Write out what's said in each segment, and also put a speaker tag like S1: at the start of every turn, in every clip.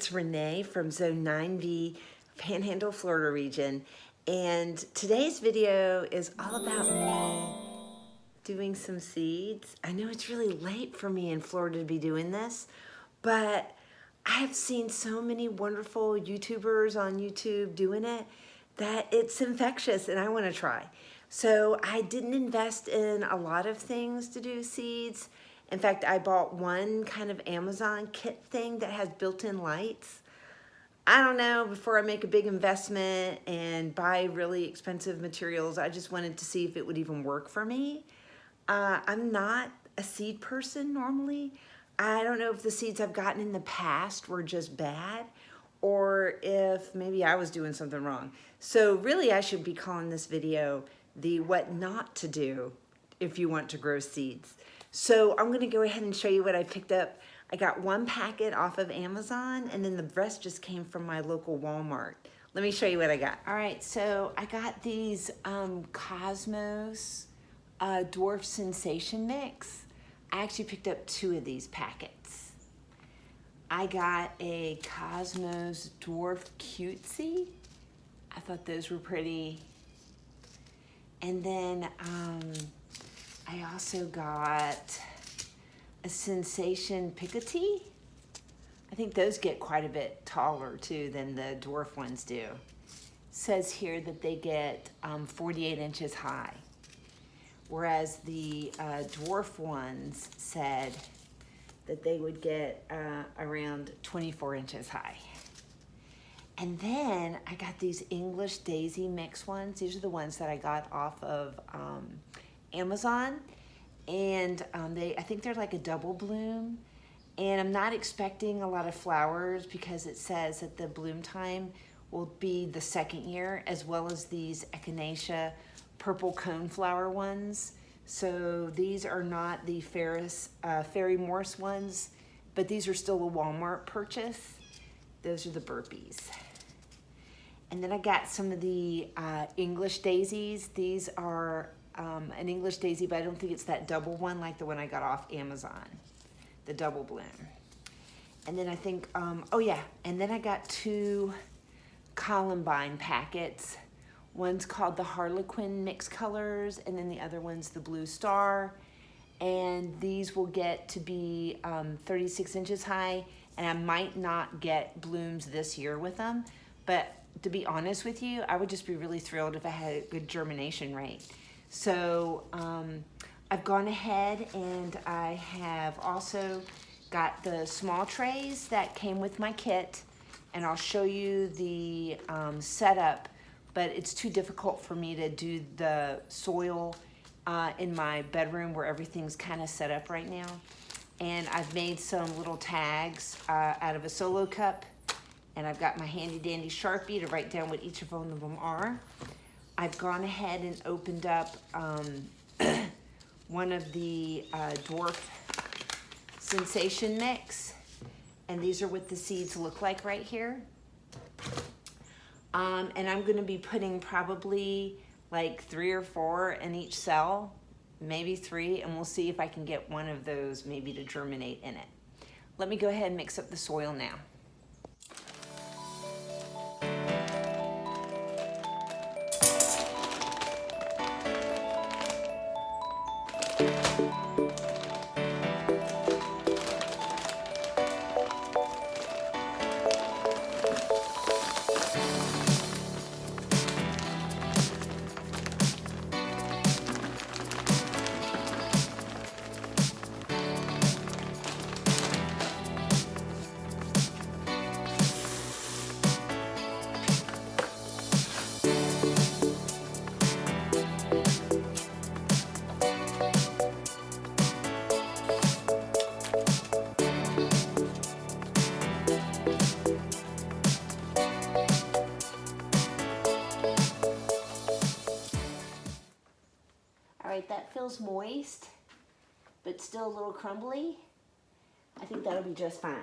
S1: it's Renee from Zone 9B, Panhandle, Florida region. And today's video is all about me doing some seeds. I know it's really late for me in Florida to be doing this, but I have seen so many wonderful YouTubers on YouTube doing it that it's infectious and I want to try. So I didn't invest in a lot of things to do seeds. In fact, I bought one kind of Amazon kit thing that has built-in lights. I don't know, before I make a big investment and buy really expensive materials, I just wanted to see if it would even work for me. I'm not a seed person normally. I don't know if the seeds I've gotten in the past were just bad or if maybe I was doing something wrong. So really I should be calling this video the what not to do if you want to grow seeds. So I'm gonna go ahead and show you what I picked up. I got one packet off of Amazon and then the rest just came from my local Walmart. Let me show you what I got. All right, so I got these Cosmos Dwarf Sensation Mix. I actually picked up 2 of these packets. I got a Cosmos Dwarf Cutesy. I thought those were pretty. And then I also got a Sensation Picotee. I think those get quite a bit taller too than the dwarf ones do. It says here that they get 48 inches high, whereas the dwarf ones said that they would get around 24 inches high. And then I got these English Daisy Mix ones. These are the ones that I got off of Amazon. And I think they're like a double bloom. And I'm not expecting a lot of flowers because it says that the bloom time will be the 2nd year, as well as these Echinacea purple coneflower ones. So these are not the Fairy Morse ones, but these are still a Walmart purchase. Those are the burpees. And then I got some of the English daisies. These are an English daisy, but I don't think it's that double one like the one I got off Amazon, the double bloom. And then I think, oh yeah, and then I got 2 Columbine packets. One's called the Harlequin Mixed Colors, and then the other one's the Blue Star. And these will get to be 36 inches high, and I might not get blooms this year with them, but to be honest with you, I would just be really thrilled if I had a good germination rate. So I've gone ahead and I have also got the small trays that came with my kit, and I'll show you the setup, but it's too difficult for me to do the soil in my bedroom where everything's kind of set up right now. And I've made some little tags out of a Solo cup, and I've got my handy dandy Sharpie to write down what each of them are. I've gone ahead and opened up one of the Dwarf Sensation Mix, and these are what the seeds look like right here. And I'm gonna be putting probably like 3 or 4 in each cell, maybe 3, and we'll see if I can get one of those maybe to germinate in it. Let me go ahead and mix up the soil now. That feels moist, but still a little crumbly. I think that'll be just fine.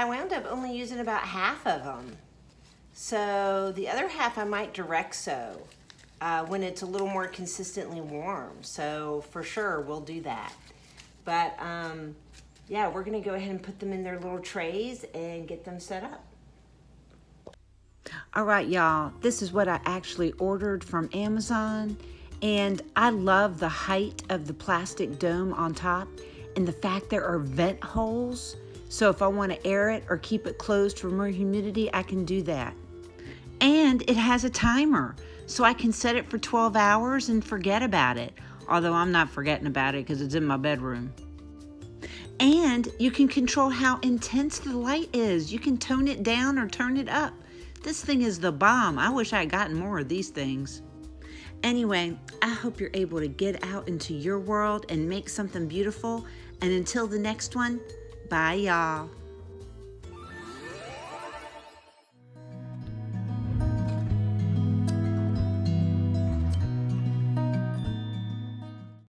S1: I wound up only using about half of them. So the other half I might direct sew when it's a little more consistently warm. So for sure we'll do that. But yeah, we're gonna go ahead and put them in their little trays and get them set up.
S2: All right, y'all, this is what I actually ordered from Amazon, and I love the height of the plastic dome on top and the fact there are vent holes, so if I want to air it or keep it closed for more humidity, I can do that. And it has a timer, so I can set it for 12 hours and forget about it, although I'm not forgetting about it because it's in my bedroom. And you can control how intense the light is. You can tone it down or turn it up. This thing is the bomb. I wish I had gotten more of these things. Anyway, I hope you're able to get out into your world and make something beautiful. And until the next one, bye y'all.